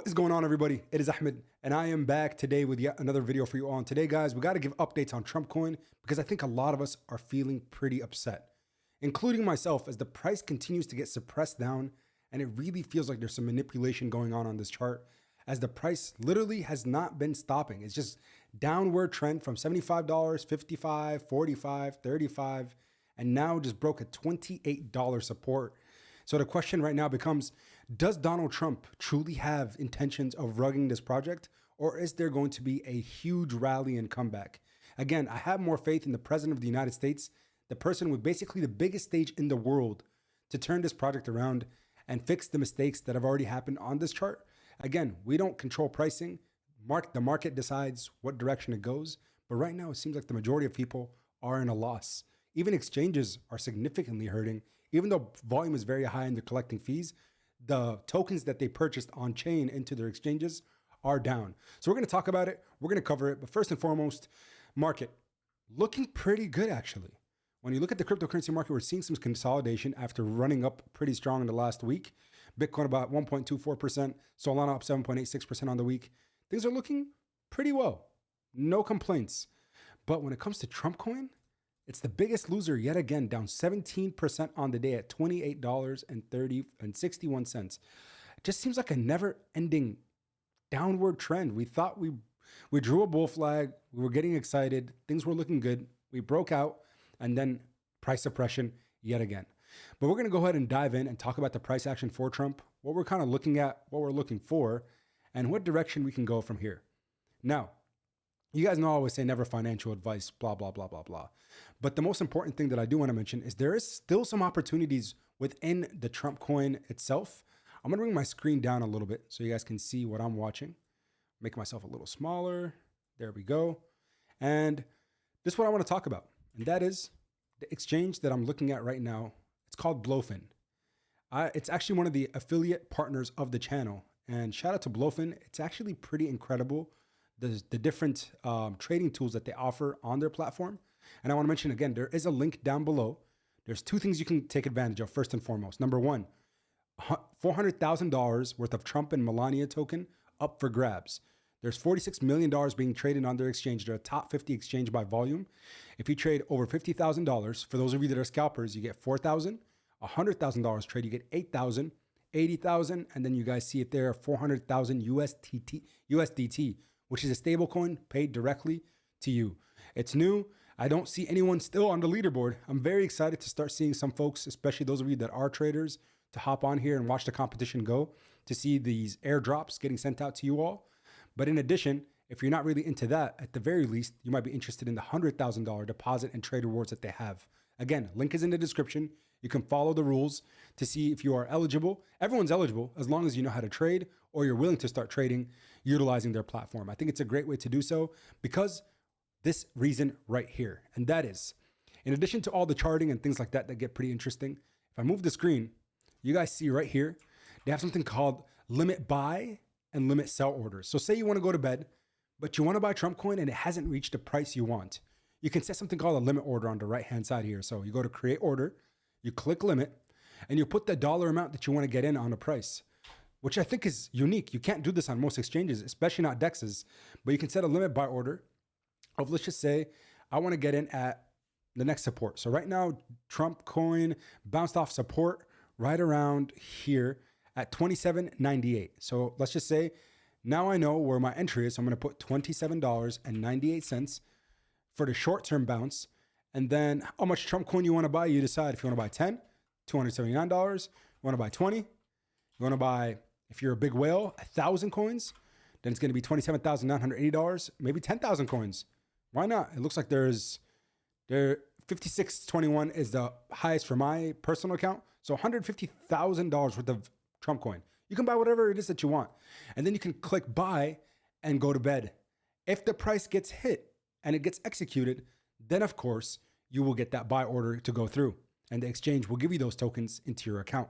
What is going on, everybody? It is Ahmed, and I am back today with yet another video for you all. And today, guys, we got to give updates on Trumpcoin because I think a lot of us are feeling pretty upset, including myself, as the price continues to get suppressed down, and it really feels like there's some manipulation going on this chart, as the price literally has not been stopping. It's just downward trend from $75, $55, $45, $35, and now just broke a $28 support. So the question right now becomes, does Donald Trump truly have intentions of rugging this project, or is there going to be a huge rally and comeback? Again, I have more faith in the President of the United States, the person with basically the biggest stage in the world, to turn this project around and fix the mistakes that have already happened on this chart. Again, we don't control pricing. The market decides what direction it goes. But right now, it seems like the majority of people are in a loss. Even exchanges are significantly hurting. Even though volume is very high and they're collecting fees, the tokens that they purchased on chain into their exchanges are down. So we're going to talk about it. We're going to cover it. But first and foremost, market looking pretty good, actually. When you look at the cryptocurrency market, we're seeing some consolidation after running up pretty strong in the last week. Bitcoin about 1.24%, Solana up 7.86% on the week. Things are looking pretty well. No complaints. But when it comes to Trumpcoin, it's the biggest loser yet again, down 17% on the day at $28.61. It just seems like a never-ending downward trend. We thought we drew a bull flag. We were getting excited. Things were looking good. We broke out, and then price suppression yet again. But we're going to go ahead and dive in and talk about the price action for Trump, what we're kind of looking at, what we're looking for, and what direction we can go from here. Now, you guys know I always say never financial advice, blah, blah, blah, blah, blah. But the most important thing that I do want to mention is there is still some opportunities within the Trump coin itself. I'm going to bring my screen down a little bit so you guys can see what I'm watching. Make myself a little smaller. There we go. And this is what I want to talk about. And that is the exchange that I'm looking at right now. It's called Blowfin. It's actually one of the affiliate partners of the channel. And shout out to Blowfin. It's actually pretty incredible, the different trading tools that they offer on their platform. And I want to mention again, there is a link down below. There's two things you can take advantage of first and foremost. Number one, $400,000 worth of Trump and Melania token up for grabs. There's $46 million being traded on their exchange. They're a top 50 exchange by volume. If you trade over $50,000, for those of you that are scalpers, you get $4,000. $100,000 trade, you get $8,000, $80,000, and then you guys see it there, $400,000 USDT, which is a stable coin paid directly to you. It's new. I don't see anyone still on the leaderboard. I'm very excited to start seeing some folks, especially those of you that are traders, to hop on here and watch the competition go, to see these airdrops getting sent out to you all. But in addition, if you're not really into that, at the very least, you might be interested in the $100,000 deposit and trade rewards that they have. Again, link is in the description. You can follow the rules to see if you are eligible. Everyone's eligible as long as you know how to trade or you're willing to start trading utilizing their platform. I think it's a great way to do so because this reason right here. And that is, in addition to all the charting and things like that that get pretty interesting, if I move the screen, you guys see right here, they have something called limit buy and limit sell orders. So say you want to go to bed, but you want to buy Trump coin and it hasn't reached the price you want. You can set something called a limit order on the right-hand side here. So you go to create order, you click limit, and you put the dollar amount that you want to get in on the price, which I think is unique. You can't do this on most exchanges, especially not DEXs, but you can set a limit buy order of, let's just say, I want to get in at the next support. So right now, Trump coin bounced off support right around here at $27.98. So let's just say, now I know where my entry is. So I'm going to put $27.98 for the short-term bounce. And then how much Trump coin you want to buy, you decide. If you want to buy 10, $279. You want to buy 20. You want to buy, if you're a big whale, 1,000 coins, then it's going to be $27,980, maybe 10,000 coins. Why not? It looks like there 5621 is the highest for my personal account. So $150,000 worth of Trump coin. You can buy whatever it is that you want. And then you can click buy and go to bed. If the price gets hit and it gets executed, then of course you will get that buy order to go through. And the exchange will give you those tokens into your account.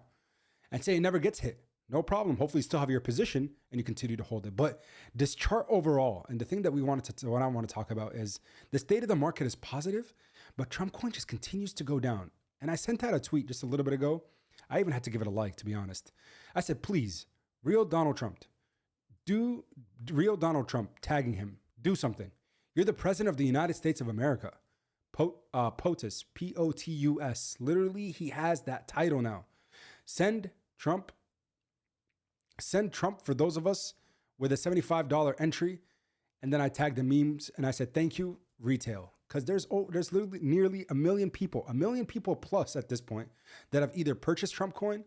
And say it never gets hit. No problem. Hopefully you still have your position and you continue to hold it. But this chart overall, and the thing that what I want to talk about is the state of the market is positive, but Trump coin just continues to go down. And I sent out a tweet just a little bit ago. I even had to give it a like, to be honest. I said, please, real Donald Trump, Do real Donald Trump, tagging him. Do something. You're the president of the United States of America. POTUS, P-O-T-U-S. Literally, he has that title now. Send Trump for those of us with a $75 entry. And then I tagged the memes and I said, thank you, retail. Because there's literally nearly a million people plus at this point that have either purchased Trumpcoin.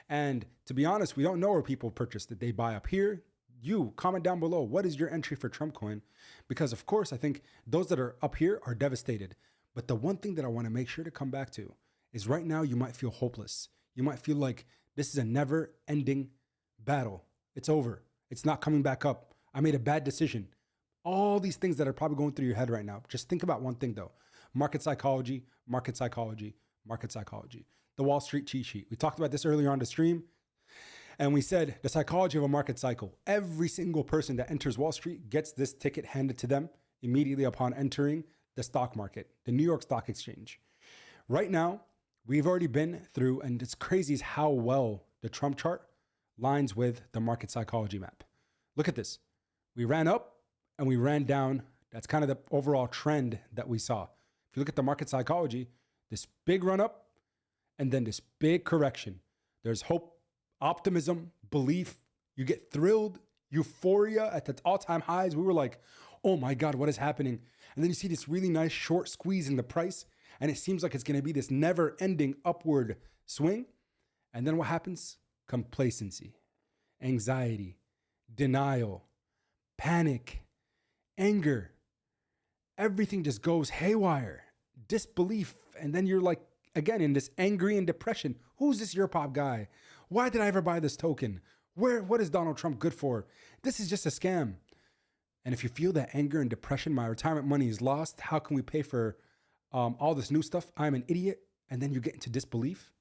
And to be honest, we don't know where people purchased it. They buy up here. You comment down below. What is your entry for Trumpcoin? Because of course, I think those that are up here are devastated. But the one thing that I want to make sure to come back to is right now you might feel hopeless. You might feel like this is a never ending battle. It's over. It's not coming back up. I made a bad decision. All these things that are probably going through your head right now. Just think about one thing though. Market psychology, market psychology, market psychology. The Wall Street cheat sheet. We talked about this earlier on the stream. And we said the psychology of a market cycle. Every single person that enters Wall Street gets this ticket handed to them immediately upon entering the stock market, the New York Stock Exchange. Right now, we've already been through, and it's crazy is how well the Trump chart lines with the market psychology map. Look at this. We ran up and we ran down. That's kind of the overall trend that we saw. If you look at the market psychology, this big run up and then this big correction. There's hope, optimism, belief. You get thrilled, euphoria at the all-time highs. We were like, oh my God, what is happening? And then you see this really nice short squeeze in the price, and it seems like it's going to be this never-ending upward swing. And then what happens? Complacency, anxiety, denial, panic, anger. Everything just goes haywire, disbelief. And then you're like, again, in this angry and depression. Who's this YourPOP guy? Why did I ever buy this token? What is Donald Trump good for? This is just a scam. And if you feel that anger and depression, my retirement money is lost. How can we pay for all this new stuff? I'm an idiot. And then you get into disbelief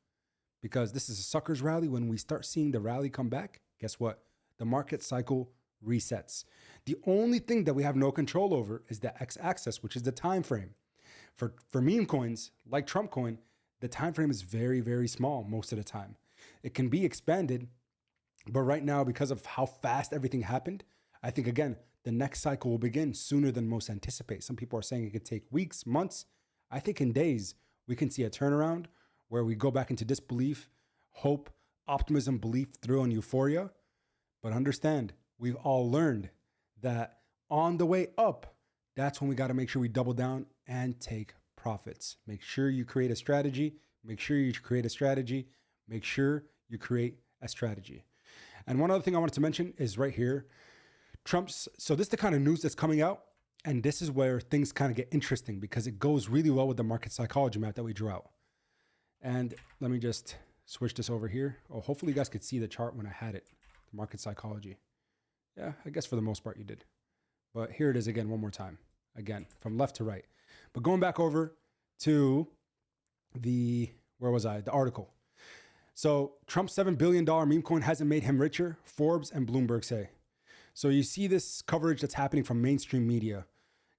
because this is a sucker's rally. When we start seeing the rally come back, guess what? The market cycle resets. The only thing that we have no control over is the x-axis, which is the time frame. For meme coins like Trumpcoin, the time frame is very, very small most of the time. It can be expanded, but right now, because of how fast everything happened, I think, again, the next cycle will begin sooner than most anticipate. Some people are saying it could take weeks, months. I think in days, we can see a turnaround where we go back into disbelief, hope, optimism, belief, thrill, and euphoria. But understand, we've all learned that on the way up, that's when we got to make sure we double down and take profits. Make sure you create a strategy. Make sure you create a strategy. Make sure you create a strategy. And one other thing I wanted to mention is right here. So this is the kind of news that's coming out. And this is where things kind of get interesting because it goes really well with the market psychology map that we drew out. And let me just switch this over here. Oh, hopefully you guys could see the chart when I had it. The market psychology. Yeah, I guess for the most part you did. But here it is again, one more time. Again, from left to right. But going back over to where was I? The article. So Trump's $7 billion meme coin hasn't made him richer, Forbes and Bloomberg say. So you see this coverage that's happening from mainstream media,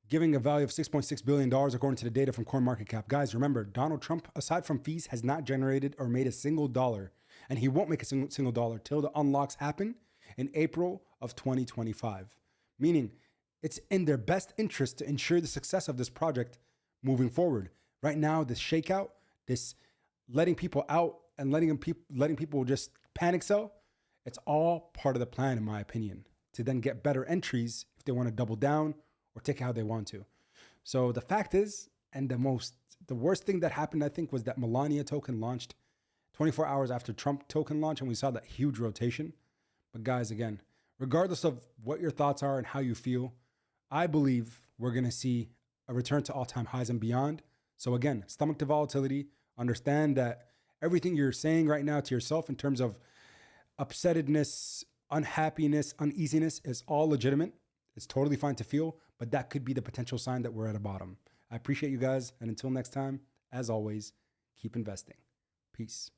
giving a value of $6.6 billion according to the data from CoinMarketCap. Guys, remember, Donald Trump, aside from fees, has not generated or made a single dollar, and he won't make a single dollar till the unlocks happen in April of 2025. Meaning, it's in their best interest to ensure the success of this project moving forward. Right now, this shakeout, this letting people out and letting people just panic sell, it's all part of the plan, in my opinion, to then get better entries if they want to double down or take it how they want to. So the fact is, and the worst thing that happened, I think, was that Melania token launched 24 hours after Trump token launch, and we saw that huge rotation. But guys, again, regardless of what your thoughts are and how you feel, I believe we're going to see a return to all-time highs and beyond. So again, stomach the volatility. Understand that everything you're saying right now to yourself in terms of upsettedness, unhappiness, uneasiness is all legitimate. It's totally fine to feel, but that could be the potential sign that we're at a bottom. I appreciate you guys. And until next time, as always, keep investing. Peace.